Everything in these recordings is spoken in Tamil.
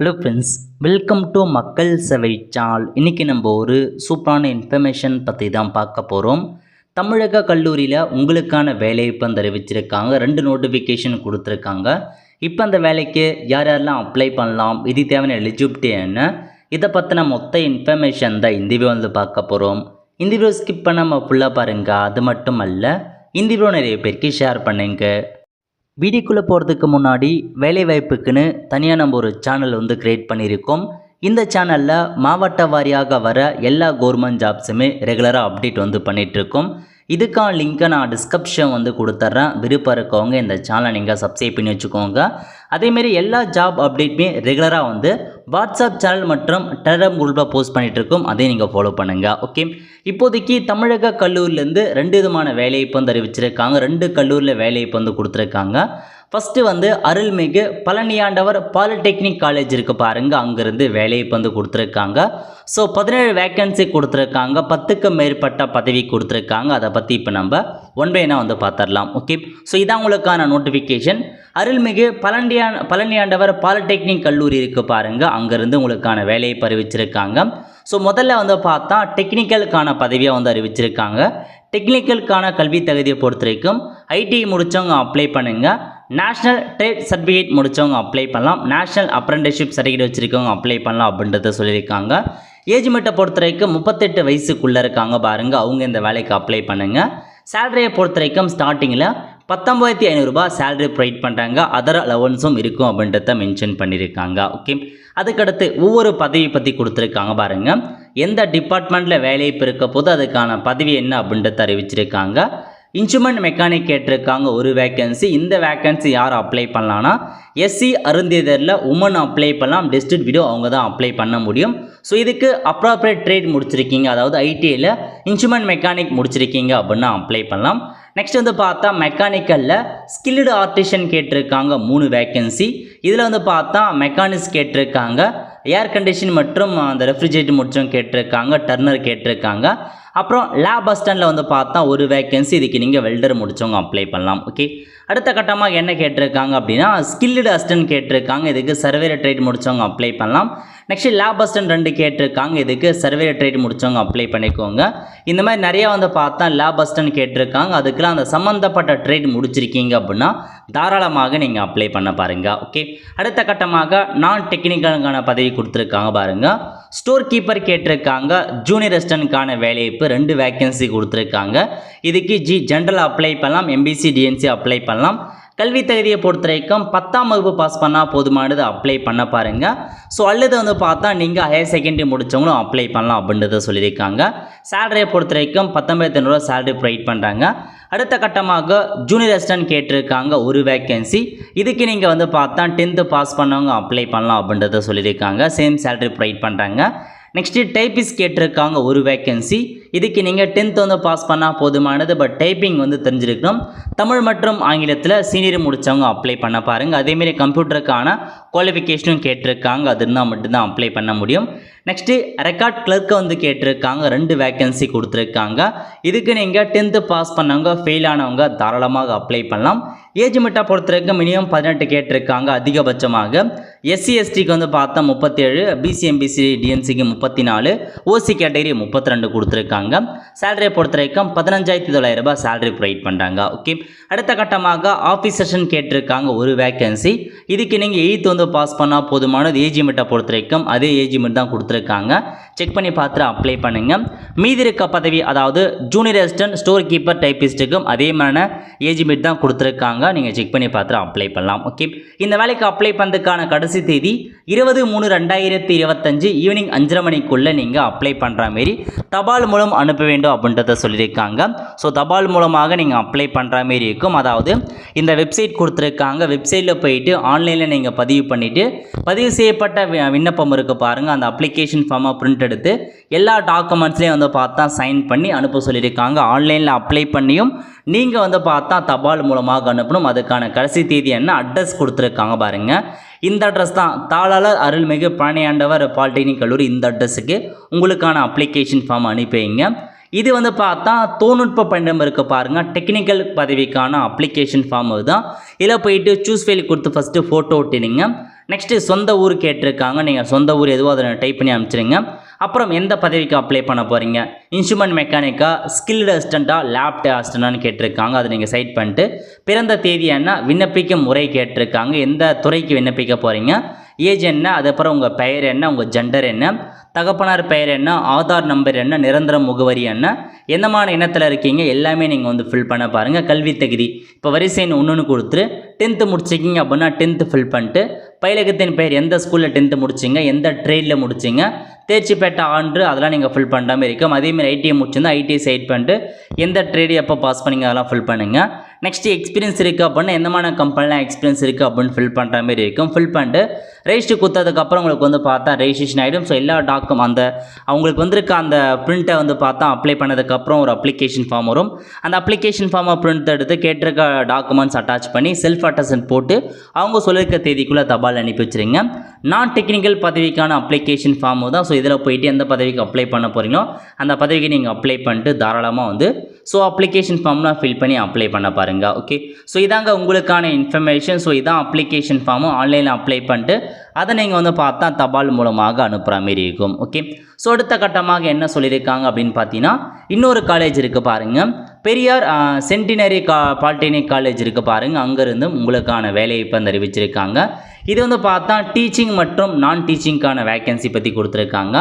ஹலோ ஃப்ரெண்ட்ஸ், வெல்கம் டு மக்கள் சேவை சேனல். இன்றைக்கி நம்ம ஒரு சூப்பரான இன்ஃபர்மேஷன் பற்றி தான் பார்க்க போகிறோம். தமிழக கல்லூரியில் உங்களுக்கான வேலைவாய்ப்பு அறிவிச்சிருக்காங்க. 2 நோட்டிஃபிகேஷன் கொடுத்துருக்காங்க. இப்போ அந்த வேலைக்கு யார் யாரெல்லாம் அப்ளை பண்ணலாம், இது தேவையான எலிஜிபிலிட்டி என்ன, இதை பற்றின மொத்த இன்ஃபர்மேஷன் தான் இந்த வீடியோ வந்து பார்க்க போகிறோம். இந்த வீடியோ ஸ்கிப் பண்ணாமல் ஃபுல்லாக பாருங்கள். அது மட்டும் அல்ல, இந்த வீடியோ நிறைய பேருக்கு ஷேர் பண்ணுங்க. வீடியோக்குள்ளே போகிறதுக்கு முன்னாடி வேலைவாய்ப்புக்குன்னு தனியாக நம்ம ஒரு சேனல் வந்து க்ரியேட் பண்ணியிருக்கோம். இந்த சேனலில் மாவட்ட வாரியாக வர எல்லா கவர்மெண்ட் ஜாப்ஸுமே ரெகுலராக அப்டேட் வந்து பண்ணிகிட்ருக்கோம். இதுக்கான லிங்க்கை நான் டிஸ்கிரிப்ஷன் வந்து கொடுத்துட்றேன். விருப்பம் இருக்கவங்க இந்த சேனலை நீங்கள் சப்ஸ்கிரைப் பண்ணி வச்சுக்கோங்க. அதேமாரி எல்லா ஜாப் அப்டேட்டுமே ரெகுலராக வந்து வாட்ஸ்அப் சேனல் மற்றும் டெலகிராம் குரூப்பில் போஸ்ட் பண்ணிகிட்ருக்கோம். அதையும் நீங்கள் ஃபாலோ பண்ணுங்கள். ஓகே, இப்போதைக்கு தமிழக கல்லூரிலேருந்து 2 விதமான வேலைவாய்ப்பு வந்து அறிவிச்சிருக்காங்க. 2 கல்லூரியில் வேலைவாய்ப்பு வந்து கொடுத்துருக்காங்க. ஃபஸ்ட்டு வந்து அருள்மிகு பழனியாண்டவர் பாலிடெக்னிக் காலேஜ் இருக்குது பாருங்கள், அங்கேருந்து வேலைவாய்ப்பு வந்து கொடுத்துருக்காங்க. ஸோ 17 வேக்கன்சி கொடுத்துருக்காங்க. 10க்கு மேற்பட்ட பதவி கொடுத்துருக்காங்க. அதை பற்றி இப்போ நம்ம ஒன் பை ஒன்னாக வந்து பார்த்துடலாம். ஓகே, ஸோ இதான் உங்களுக்கான நோட்டிஃபிகேஷன். அருள்மிகு பழனியாண்டவர் பாலிடெக்னிக் கல்லூரி இருக்குது பாருங்கள், அங்கேருந்து உங்களுக்கான வேலைவாய்ப்பு அறிவிச்சிருக்காங்க. ஸோ முதல்ல வந்து பார்த்தா டெக்னிக்கலுக்கான பதவியாக வந்து அறிவிச்சிருக்காங்க. டெக்னிக்கலுக்கான கல்வி தகுதியை பொறுத்த வரைக்கும் ஐடிஐ முடித்தவங்க அப்ளை பண்ணுங்கள். நேஷ்னல் ட்ரேட் சர்டிஃபிகேட் முடித்தவங்க அப்ளை பண்ணலாம். நேஷ்னல் அப்ரெண்டிஸ்ஷிப் சர்டிஃபிகேட் வச்சுருக்கவங்க அப்ளை பண்ணலாம் அப்படின்றத சொல்லியிருக்காங்க. ஏஜ் மெட்டை பொறுத்த வரைக்கும் 38 வயசுக்குள்ளே இருக்காங்க பாருங்கள், அவங்க இந்த வேலைக்கு அப்ளை பண்ணுங்கள். சேலரியை பொறுத்த வரைக்கும் ஸ்டார்டிங்கில் 19,500 ரூபாய் சேலரி ப்ரொவைட் பண்ணுறாங்க. அதர் அலவன்ஸும் இருக்கும் அப்படின்றத மென்ஷன் பண்ணியிருக்காங்க. ஓகே, அதுக்கடுத்து ஒவ்வொரு பதவி பற்றி கொடுத்துருக்காங்க பாருங்கள். எந்த டிபார்ட்மெண்ட்டில் வேலைவாய்ப்பு இருக்க போது அதுக்கான பதவி என்ன அப்படின்றத அறிவிச்சிருக்காங்க. இன்ஸ்ட்ருமெண்ட் மெக்கானிக் கேட்டிருக்காங்க, ஒரு வேக்கன்சி. இந்த வேக்கன்சி யார் அப்ளை பண்ணலான்னா எஸ்சி அருந்தியதரில் உமன் அப்ளை பண்ணலாம். டிஸ்ட்ரிக்ட் வீடியோ அவங்க தான் அப்ளை பண்ண முடியும். ஸோ இதுக்கு அப்ராப்ரியேட் ட்ரேட் முடிச்சிருக்கீங்க, அதாவது ஐடிஐயில் இன்ஸ்ட்ருமெண்ட் மெக்கானிக் முடிச்சிருக்கீங்க அப்படின்னா அப்ளை பண்ணலாம். நெக்ஸ்ட் வந்து பார்த்தா மெக்கானிக்கலில் ஸ்கில்டு ஆர்டிஷன் கேட்டிருக்காங்க, 3 வேக்கன்சி. இதில் வந்து பார்த்தா மெக்கானிக்ஸ் கேட்டிருக்காங்க, ஏர் கண்டிஷன் மற்றும் அந்த ரெஃப்ரிஜரேட்டர் முடிச்சவங்க கேட்டிருக்காங்க, டர்னர் கேட்டிருக்காங்க. அப்புறம் லேப் அசிஸ்டண்ட்டில் வந்து பார்த்தா ஒரு வேக்கன்சி. இதுக்கு நீங்கள் வெல்டர் முடித்தவங்க அப்ளை பண்ணலாம். ஓகே, அடுத்த கட்டமாக என்ன கேட்டிருக்காங்க அப்படின்னா ஸ்கில்டு அசிஸ்டன்ட் கேட்டிருக்காங்க, இதுக்கு சர்வேயர் ட்ரேட் முடித்தவங்க அப்ளை பண்ணலாம். நெக்ஸ்ட் லேப் அசிஸ்டன்ட் 2 கேட்டிருக்காங்க, இதுக்கு சர்வேயர் ட்ரேட் முடித்தவங்க அப்ளை பண்ணிக்கோங்க. இந்த மாதிரி நிறையா வந்து பார்த்தா லேப் அசிஸ்டன்ட் கேட்டிருக்காங்க, அதுக்கெலாம் அந்த சம்மந்தப்பட்ட ட்ரேட் முடிச்சிருக்கீங்க அப்படின்னா தாராளமாக நீங்கள் அப்ளை பண்ண பாருங்கள். ஓகே, அடுத்த கட்டமாக நான் டெக்னிக்கலுக்கான பதவி கொடுத்துருக்காங்க பாருங்கள். ஸ்டோர் கீப்பர் கேட்டிருக்காங்க, ஜூனியர் அசிஸ்டன்ட்கான வேலைவாய்ப்பு 2 வேக்கன்சி கொடுத்துருக்காங்க. இதுக்கு ஜென்ரல் அப்ளை பண்ணலாம், எம்பிசி டிஎன்சி அப்ளை பண்ணலாம். கல்வி தகுதியை பொறுத்த வரைக்கும் 10ஆம் வகுப்பு பாஸ் பண்ணால் போதுமானது அப்ளை பண்ண பாருங்கள். ஸோ அல்லது வந்து பார்த்தா நீங்கள் ஹையர் செகண்டரி முடித்தவங்களும் அப்ளை பண்ணலாம் அப்படின்றத சொல்லியிருக்காங்க. சேலரியை பொறுத்த வரைக்கும் 19,500 ரூபா சேலரி ப்ரொவைட் பண்ணுறாங்க. அடுத்த கட்டமாக ஜூனியர் அசிஸ்டன்ட் கேட்டிருக்காங்க, ஒரு வேக்கன்சி. இதுக்கு நீங்கள் வந்து பார்த்தா 10th பாஸ் பண்ணவங்க அப்ளை பண்ணலாம் அப்படின்றத சொல்லியிருக்காங்க. சேம் சேலரி ப்ரொவைட் பண்ணுறாங்க. நெக்ஸ்ட்டு டைப்பிஸ்ட் கேட்டிருக்காங்க, ஒரு வேக்கன்சி. இதுக்கு நீங்கள் 10th வந்து பாஸ் பண்ணால் போதுமானது, பட் டைப்பிங் வந்து தெரிஞ்சிருக்கணும். தமிழ் மற்றும் ஆங்கிலத்தில் சீனியர் முடித்தவங்க அப்ளை பண்ண பாருங்கள். அதேமாரி கம்ப்யூட்டருக்கான குவாலிஃபிகேஷனும் கேட்டிருக்காங்க, அது இருந்தால் மட்டும்தான் அப்ளை பண்ண முடியும். நெக்ஸ்ட்டு ரெக்கார்ட் கிளர்க்கை வந்து கேட்டிருக்காங்க, 2 வேக்கன்சி கொடுத்துருக்காங்க. இதுக்கு நீங்கள் 10th பாஸ் பண்ணவங்க ஃபெயில் ஆனவங்க தாராளமாக அப்ளை பண்ணலாம். ஏஜ் மெட்டை பொறுத்த வரைக்கும் மினிமம் 18 கேட்டிருக்காங்க. அதிகபட்சமாக எஸ்சி எஸ்டிக்கு வந்து பார்த்தா 37, பிசி எம்பிசி டிஎன்சிக்கு 34, ஓசி கேட்டகரி 32 கொடுத்துருக்காங்க. சேலரியை பொறுத்த வரைக்கும் 15,900 ரூபாய் சேலரி ப்ரொவைட் பண்ணுறாங்க. ஓகே, அடுத்த கட்டமாக ஆஃபீஸ் செஷன் கேட்டிருக்காங்க, ஒரு வேக்கன்சி. இதுக்கு நீங்கள் 8th வந்து பாஸ் பண்ணால் போதுமானது. ஏஜ் மெட்டை பொறுத்த வரைக்கும் அதே ஏஜ் மெட் தான் கொடுத்துருக்காங்க. செக் பண்ணி பார்த்துட்டு அப்ளை பண்ணுங்கள். மீதி இருக்க பதவி, அதாவது ஜூனியர் அசிஸ்டன்ட், ஸ்டோர் கீப்பர், டைப்பிஸ்ட்டுக்கும் அதே மாதிரியான ஏஜ் மெட் தான் கொடுத்துருக்காங்க. நீங்கள் செக் பண்ணி பார்த்துட்டு அப்ளை பண்ணலாம். ஓகே, இந்த வேலைக்கு அப்ளை பண்ணுறதுக்கான கடைசி தேதி 20/3/2025 ஈவினிங் 5:30 மணிக்குள்ளே நீங்கள் அப்ளை பண்ணுற மாரி தபால் மூலம் அனுப்ப வேண்டும் அப்படின்றத சொல்லியிருக்காங்க. ஸோ தபால் மூலமாக நீங்கள் அப்ளை பண்ணுற மாரி இருக்கும். அதாவது இந்த வெப்சைட் கொடுத்துருக்காங்க, வெப்சைட்டில் போயிட்டு ஆன்லைனில் நீங்கள் பதிவு பண்ணிவிட்டு பதிவு செய்யப்பட்ட விண்ணப்பம் இருக்குது பாருங்கள், அந்த அப்ளிகேஷன் ஃபார்மை பிரிண்ட் எடுத்து எல்லா டாக்குமெண்ட்ஸ்லேயும் வந்து பார்த்தா சைன் பண்ணி அனுப்ப சொல்லியிருக்காங்க. ஆன்லைனில் அப்ளை பண்ணியும் நீங்கள் வந்து பார்த்தா தபால் மூலமாக அனுப்பணும். அதுக்கான கடைசி தேதி என்ன, அட்ரஸ் கொடுத்துருக்காங்க பாருங்கள். இந்த அட்ரஸ் தான், தாளாளர் அருள்மிகு பழனியாண்டவர் பாலிடெக்னிக் கல்லூரி. இந்த அட்ரஸுக்கு உங்களுக்கான அப்ளிகேஷன் ஃபார்ம் அனுப்பிங்க. இது வந்து பார்த்தா தொழில்நுட்ப பணியிடம் இருக்க பாருங்கள், டெக்னிக்கல் பதவிக்கான அப்ளிகேஷன் ஃபார்ம் தான். இதில் போயிட்டு சூஸ் ஃபைல் கொடுத்து ஃபஸ்ட்டு ஃபோட்டோ ஒட்டினுங்க. நெக்ஸ்ட்டு சொந்த ஊர் கேட்டிருக்காங்க. நீங்கள் சொந்த ஊர் எதுவோ அதை டைப் பண்ணி அனுப்பிச்சிடுங்க. அப்புறம் எந்த பதவிக்கு அப்ளை பண்ண போகிறீங்க, இன்ஸ்ட்ருமெண்ட் மெக்கானிக்கா, ஸ்கில்டு அசிஸ்டண்ட்டா, லேப் அசிஸ்டண்டான்னு கேட்டிருக்காங்க. அதை நீங்கள் சைட் பண்ணிட்டு பிறந்த தேதி என்ன, விண்ணப்பிக்கும் முறை கேட்டிருக்காங்க, எந்த துறைக்கு விண்ணப்பிக்க போகிறீங்க, ஏஜ் என்ன, அதுக்கப்புறம் உங்கள் பெயர் என்ன, உங்கள் ஜெண்டர் என்ன, தகப்பனார் பெயர் என்ன, ஆதார் நம்பர் என்ன, நிரந்தர முகவரி என்ன, எந்தமான இனத்தில் இருக்கீங்க, எல்லாமே நீங்கள் வந்து ஃபில் பண்ண பாருங்கள். கல்வி தகுதி இப்போ வரிசை ஒன்று கொடுத்துட்டு 10th முடிச்சிக்கிங்க அப்படின்னா 10th ஃபில் பண்ணிட்டு பயிலகத்தின் பெயர், எந்த ஸ்கூலில் 10th முடிச்சிங்க, எந்த ட்ரேடில் முடிச்சிங்க, தேர்ச்சி பெற்ற ஆண்டு, அதெல்லாம் நீங்கள் ஃபில் பண்ணுற மாதிரி இருக்கும். அதேமாதிரி ஐடிஐ முடிச்சிருந்தால் ஐடிஐ சைட் பண்ணிட்டு எந்த ட்ரேடு எப்போ பாஸ் பண்ணிங்க அதெல்லாம் ஃபில் பண்ணுங்கள். நெக்ஸ்ட்டு எக்ஸ்பீரியன்ஸ் இருக்குது அப்படின்னா எந்தமான கம்பெனிலாம் எக்ஸ்பீரியன்ஸ் இருக்குது அப்படின்னு ஃபில் பண்ணுற மாதிரி இருக்கும். ஃபில் பண்ணிட்டு ரெஜிஸ்டர் கொடுத்ததுக்கப்புறம் உங்களுக்கு வந்து பார்த்தா ரெஜிஸ்ட்ரேஷன் ஆகிடும். ஸோ எல்லா அந்த அவங்களுக்கு வந்திருக்க அந்த பிரிண்ட்டை வந்து பார்த்தா அப்ளை பண்ணதுக்கப்புறம் ஒரு அப்ளிகேஷன் ஃபார்ம் வரும். அந்த அப்ளிகேஷன் ஃபார்மை பிரிண்ட் எடுத்து கேட்டிருக்க டாக்குமெண்ட்ஸ் அட்டாச் பண்ணி செல்ஃப் அட்டஸ்டன்ட் போட்டு அவங்க சொல்லியிருக்க தேதிக்குள்ளே தபால் அனுப்பி வச்சுருங்க. நான் டெக்னிக்கல் பதவிக்கான அப்ளிகேஷன் ஃபார்மு தான். ஸோ இதில் போயிட்டு எந்த பதவிக்கு அப்ளை பண்ண போகிறீங்களோ அந்த பதவிக்கு நீங்கள் அப்ளை பண்ணிட்டு தாராளமாக வந்து அப்ளிகேஷன் ஃபார்ம்லாம் ஃபில் பண்ணி அப்ளை பண்ண பாருங்க. ஓகே, ஸோ இதாங்க உங்களுக்கான இன்ஃபர்மேஷன். ஸோ இதான் அப்ளிகேஷன் ஃபார்மு, ஆன்லைனில் அப்ளை பண்ணிட்டு அதை நீங்கள் வந்து பார்த்தா தபால் மூலமாக அனுப்புகிற மாரி இருக்கும். ஓகே, ஸோ அடுத்த கட்டமாக என்ன சொல்லியிருக்காங்க அப்படின்னு பார்த்தீங்கன்னா, இன்னொரு காலேஜ் இருக்குது பாருங்கள், பெரியார் சென்டினரி பாலிடெக்னிக் காலேஜ் இருக்குது பாருங்கள், அங்கேருந்து உங்களுக்கான வேலையை இப்போ அறிவிச்சிருக்காங்க. இது வந்து பார்த்தா டீச்சிங் மற்றும் நான் டீச்சிங்கான வேக்கன்சி பற்றி கொடுத்துருக்காங்க.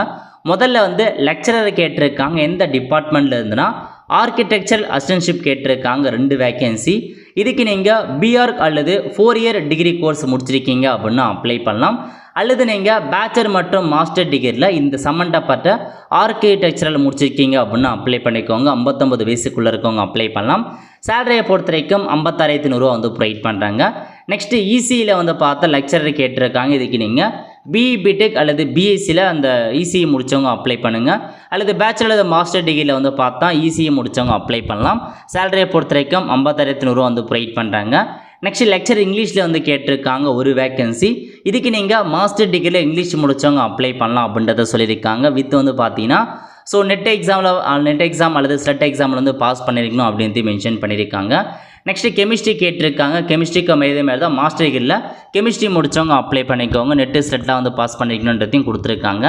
முதல்ல வந்து லெக்சரர் கேட்டிருக்காங்க. எந்த டிபார்ட்மெண்ட்டில் இருந்துன்னா ஆர்கிடெக்சர் அசிஸ்டன்ட்ஷிப் கேட்டிருக்காங்க, 2 வேக்கன்சி. இதுக்கு நீங்கள் பிஆர்க் அல்லது 4 இயர் டிகிரி கோர்ஸ் முடிச்சிருக்கீங்க அப்படின்னா அப்ளை பண்ணலாம். அல்லது நீங்கள் பேச்சுலர் மற்றும் மாஸ்டர் டிகிரியில் இந்த சம்மந்தப்பட்ட ஆர்கிடெக்சரில் முடிச்சிருக்கீங்க அப்படின்னா அப்ளை பண்ணிக்கோங்க. 59 வயசுக்குள்ளே இருக்கவங்க அப்ளை பண்ணலாம். சேலரியை பொறுத்த வரைக்கும் 56,100 வந்து ப்ரொவைட் பண்ணுறாங்க. நெக்ஸ்ட்டு இசியில் வந்து பார்த்தா லெக்சரர் கேட்டிருக்காங்க. இதுக்கு நீங்கள் பிஇ பிடெக் அல்லது பிஎஸ்சியில் அந்த இசிஇ முடித்தவங்க அப்ளை பண்ணுங்கள். அல்லது பேச்சுலர் அல்லது மாஸ்டர் டிகிரியில் வந்து பார்த்தா இசிஇ முடித்தவங்க அப்ளை பண்ணலாம். சேலரியை பொறுத்த வரைக்கும் 56,100 வந்து ப்ரொவைட் பண்ணுறாங்க. நெக்ஸ்ட் லெக்சர் இங்கிலீஷில் வந்து கேட்டிருக்காங்க, 1 வேக்கன்சி. இதுக்கு நீங்கள் மாஸ்டர் டிகிரியில் இங்கிலீஷ் முடித்தவங்க அப்ளை பண்ணலாம் அப்படின்றத சொல்லியிருக்காங்க. வித் வந்து பார்த்தீங்கன்னா நெட் எக்ஸாம் அல்லது ஸ்லெட் எக்ஸாமில் வந்து பாஸ் பண்ணியிருக்கணும் அப்படின்ட்டு மென்ஷன் பண்ணியிருக்காங்க. நெக்ஸ்ட்டு கெமிஸ்ட்ரி கேட்டிருக்காங்க. கெமிஸ்ட்ரிக்கு இதே மாதிரி தான் மாஸ்டர் டிகிரியில் கெமிஸ்ட்ரி முடித்தவங்க அப்ளை பண்ணிக்கோங்க. நெட்டு ஸ்லெட்டில் வந்து பாஸ் பண்ணிக்கணுன்றதையும் கொடுத்துருக்காங்க.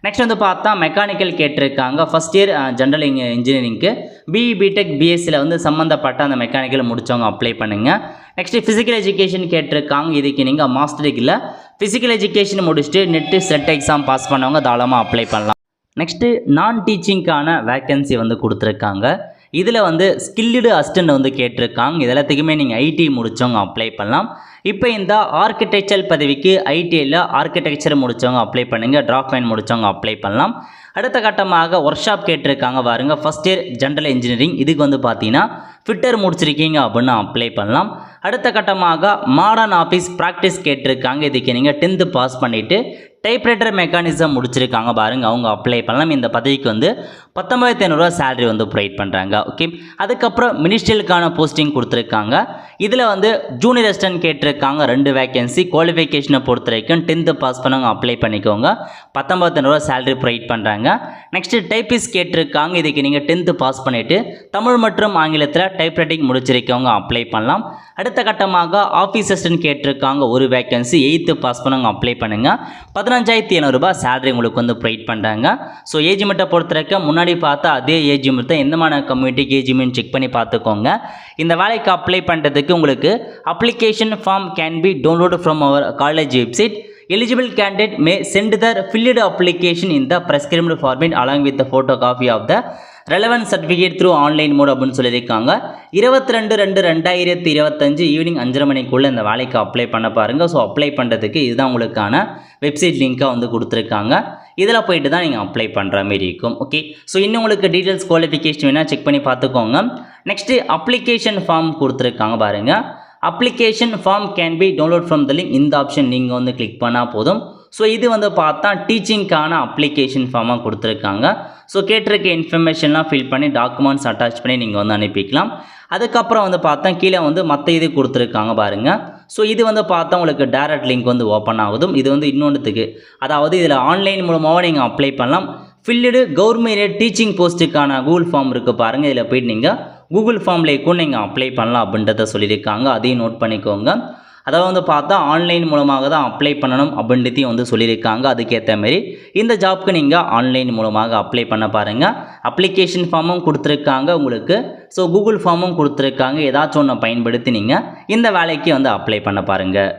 நெக்ஸ்ட் வந்து பார்த்தா மெக்கானிக்கல் கேட்டிருக்காங்க. ஃபஸ்ட் இயர் ஜென்ரல் இன்ஜினியரிங்க்கு பிஇ பிடெக் பிஎஸ்சியில் வந்து சம்மந்தப்பட்ட அந்த மெக்கானிக்கல் முடித்தவங்க அப்ளை பண்ணுங்கள். நெக்ஸ்ட்டு ஃபிசிக்கல் எஜுகேஷன் கேட்டிருக்காங்க. இதுக்கு நீங்கள் மாஸ்டர் டிகிரியில் ஃபிசிக்கல் எஜுகேஷன் முடிச்சுட்டு நெட்டு ஸ்லெட் எக்ஸாம் பாஸ் பண்ணவங்க தாராளமாக அப்ளை பண்ணலாம். நெக்ஸ்ட்டு நான் டீச்சிங்க்கான வேக்கன்சி வந்து கொடுத்துருக்காங்க. இதில் வந்து ஸ்கில்டு அசிஸ்டன்ட் வந்து கேட்டிருக்காங்க. இது எல்லாத்துக்குமே நீங்கள் ஐடி முடித்தவங்க அப்ளை பண்ணலாம். இப்போ இந்த ஆர்கிடெக்சர் பதவிக்கு ஐடிஐயில் ஆர்கிடெக்சர் முடித்தவங்க அப்ளை பண்ணுங்கள். டிராஃப்ட்மேன் முடித்தவங்க அப்ளை பண்ணலாம். அடுத்த கட்டமாக ஒர்க் ஷாப் கேட்டிருக்காங்க பாருங்கள். ஃபஸ்ட் இயர் ஜென்ரல் இன்ஜினியரிங், இதுக்கு வந்து பார்த்தீங்கன்னா ஃபிட்டர் முடிச்சிருக்கீங்க அப்படின்னு அப்ளை பண்ணலாம். அடுத்த கட்டமாக மாடர்ன் ஆஃபீஸ் ப்ராக்டிஸ் கேட்டிருக்காங்க. இதுக்கு நீங்கள் 10th பாஸ் பண்ணிவிட்டு டைப்ரைட்டர் மெக்கானிசம் முடிச்சிருக்காங்க பாருங்கள், அவங்க அப்ளை பண்ணலாம். இந்த பதவிக்கு வந்து 19,500 சேலரி வந்து ப்ரொவைட் பண்ணுறாங்க. ஓகே, அதுக்கப்புறம் மினிஸ்ட்ரியலுக்கான போஸ்டிங் கொடுத்துருக்காங்க. இதில் வந்து ஜூனியர் அசிஸ்டன்ட் கேட்டிருக்காங்க, 2 வேக்கன்சி. குவாலிஃபிகேஷனை பொறுத்த வரைக்கும் 10th பாஸ் பண்ணவங்க அப்ளை பண்ணிக்கோங்க. 19,500 சேலரி ப்ரொவைட் பண்ணுறாங்க. நெக்ஸ்ட்டு டைப்பிஸ்ட் கேட்டிருக்காங்க. இதுக்கு நீங்கள் 10th பாஸ் பண்ணிவிட்டு தமிழ் மற்றும் ஆங்கிலத்தில் டைப்ரைட்டிங் முடிச்சிருக்கவங்க அப்ளை பண்ணலாம். அடுத்த கட்டமாக ஆஃபீஸ் அசிஸ்டன்ட் கேட்டிருக்காங்க, 1 வேக்கன்சி. 8th பாஸ் பண்ணவங்க அப்ளை பண்ணுங்கள். 15,700 சேலரி உங்களுக்கு வந்து ப்ரொவைட் பண்ணுறாங்க. ஸோ ஏஜ் லிமிட்டை பொறுத்த வரைக்கும் முன்னாடி பார்த்தா அதே ஏஜ் லிமிட் தான். எந்தமான கம்யூனிட்டிக்கு ஏஜ் லிமிட் செக் பண்ணி பார்த்துக்கோங்க. இந்த வேலைக்கு அப்ளை பண்ணுறதுக்கு உங்களுக்கு application form can be download from our college website. Eligible candidate may send their filled application in the prescribed format along with the photocopy of the relevant certificate through online mode அப்படின்னு சொல்லியிருக்காங்க. 22/2/2025 ஈவினிங் 5:30 மணிக்குள்ளே இந்த வேலைக்கு அப்ளை பண்ண பாருங்கள். ஸோ அப்ளை பண்ணுறதுக்கு இதுதான் உங்களுக்கான வெப்சைட் லிங்காக வந்து கொடுத்துருக்காங்க. இதில் போயிட்டு தான் நீங்கள் அப்ளை பண்ணுற மாரி இருக்கும். ஓகே, ஸோ இன்னும் உங்களுக்கு டீட்டெயில்ஸ் குவாலிஃபிகேஷன் வேணால் செக் பண்ணி பார்த்துக்கோங்க. நெக்ஸ்ட்டு அப்ளிகேஷன் ஃபார்ம் கொடுத்துருக்காங்க பாருங்கள். Application form can be download from the link. இந்த ஆப்ஷன் நீங்கள் வந்து கிளிக் பண்ணால் போதும். ஸோ இது வந்து பார்த்தா டீச்சிங்க்கான அப்ளிகேஷன் ஃபார்மாக கொடுத்துருக்காங்க. ஸோ கேட்டிருக்க இன்ஃபர்மேஷன்லாம் ஃபில் பண்ணி டாக்குமெண்ட்ஸ் அட்டாச் பண்ணி நீங்கள் வந்து அனுப்பிக்கலாம். அதுக்கப்புறம் வந்து பார்த்தா கீழே வந்து மற்ற இது கொடுத்துருக்காங்க பாருங்கள். ஸோ இது வந்து பார்த்தா உங்களுக்கு டேரக்ட் லிங்க் வந்து ஓப்பன் ஆகுதும். இது வந்து இன்னொன்றுத்துக்கு, அதாவது இதில் ஆன்லைன் மூலமாக நீங்கள் அப்ளை பண்ணலாம். ஃபில்டு கவர்மெண்ட் டீச்சிங் போஸ்ட்டுக்கான கூகுள் ஃபார்ம் இருக்குது பாருங்கள். இதில் போய்ட்டு நீங்கள் கூகுள் ஃபார்ம்லேயே கூட நீங்கள் அப்ளை பண்ணலாம் அப்படின்றத சொல்லியிருக்காங்க. அதையும் நோட் பண்ணிக்கோங்க. அதாவது வந்து பார்த்தா ஆன்லைன் மூலமாக தான் அப்ளை பண்ணணும் அப்படின்றதையும் வந்து சொல்லியிருக்காங்க. அதுக்கேற்ற மாரி இந்த ஜாப்க்கு நீங்கள் ஆன்லைன் மூலமாக அப்ளை பண்ண பாருங்கள். அப்ளிகேஷன் ஃபார்மும் கொடுத்துருக்காங்க உங்களுக்கு. ஸோ கூகுள் ஃபார்மும் கொடுத்துருக்காங்க. ஏதாச்சும் ஒன்று பயன்படுத்தி நீங்கள் இந்த வேலைக்கு வந்து அப்ளை பண்ண பாருங்கள்.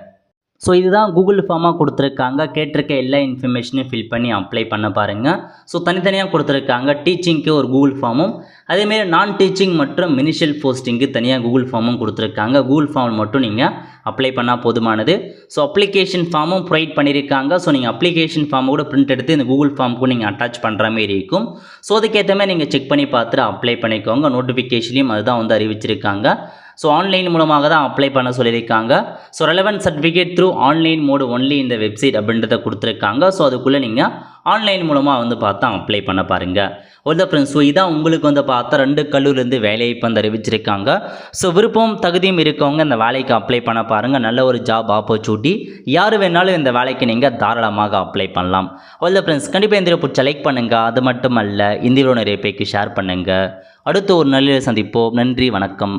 ஸோ இதுதான் கூகுள் ஃபார்மாக கொடுத்துருக்காங்க. கேட்டிருக்க எல்லா இன்ஃபர்மேஷனையும் ஃபில் பண்ணி அப்ளை பண்ண பாருங்கள். ஸோ தனித்தனியாக கொடுத்துருக்காங்க. டீச்சிங்க்கு ஒரு கூகுள் ஃபார்மும், அதேமாரி நான் டீச்சிங் மற்றும் மினிஷியல் போஸ்டிங்க்கு தனியாக கூகுள் ஃபார்மும் கொடுத்துருக்காங்க. கூகுள் ஃபார்ம் மட்டும் நீங்கள் அப்ளை பண்ணால் போதுமானது. ஸோ அப்ளிகேஷன் ஃபார்மும் ப்ரொவைட் பண்ணியிருக்காங்க. ஸோ நீங்கள் அப்ளிகேஷன் ஃபார்மை கூட பிரிண்ட் எடுத்து இந்த கூகுள் ஃபார்முக்கும் நீங்கள் அட்டாச் பண்ணுற மாதிரி இருக்கும். ஸோ அதுக்கேற்ற மாதிரி நீங்கள் செக் பண்ணி பார்த்துட்டு அப்ளை பண்ணிக்கோங்க. நோட்டிஃபிகேஷன்லையும் அதுதான் வந்து அறிவிச்சிருக்காங்க. ஸோ ஆன்லைன் மூலமாக தான் அப்ளை பண்ண சொல்லியிருக்காங்க. So relevant certificate through online mode only இந்த வெப்சைட் அப்படின்றத கொடுத்துருக்காங்க. ஸோ அதுக்குள்ளே நீங்கள் ஆன்லைன் மூலமாக வந்து பார்த்தா அப்ளை பண்ண பாருங்கள். ஓகே ஃப்ரெண்ட்ஸ், ஸோ இதான் உங்களுக்கு வந்து பார்த்தா 2 கல்லூரிலேருந்து வேலையை இப்போ வந்து அறிவிச்சிருக்காங்க. ஸோ விருப்பம் தகுதியும் இருக்கவங்க இந்த வேலைக்கு அப்ளை பண்ண பாருங்கள். நல்ல ஒரு ஜாப் ஆப்பர்ச்சுனிட்டி. யார் வேணாலும் இந்த வேலைக்கு நீங்கள் தாராளமாக அப்ளை பண்ணலாம். ஓகே ஃப்ரெண்ட்ஸ், கண்டிப்பாக இந்த பிடிச்ச லைக் பண்ணுங்கள். அது மட்டும் அல்ல, இந்த வீடியோ நிறைய பேருக்கு ஷேர் பண்ணுங்கள். அடுத்து ஒரு நல்ல சந்திப்போம். நன்றி, வணக்கம்.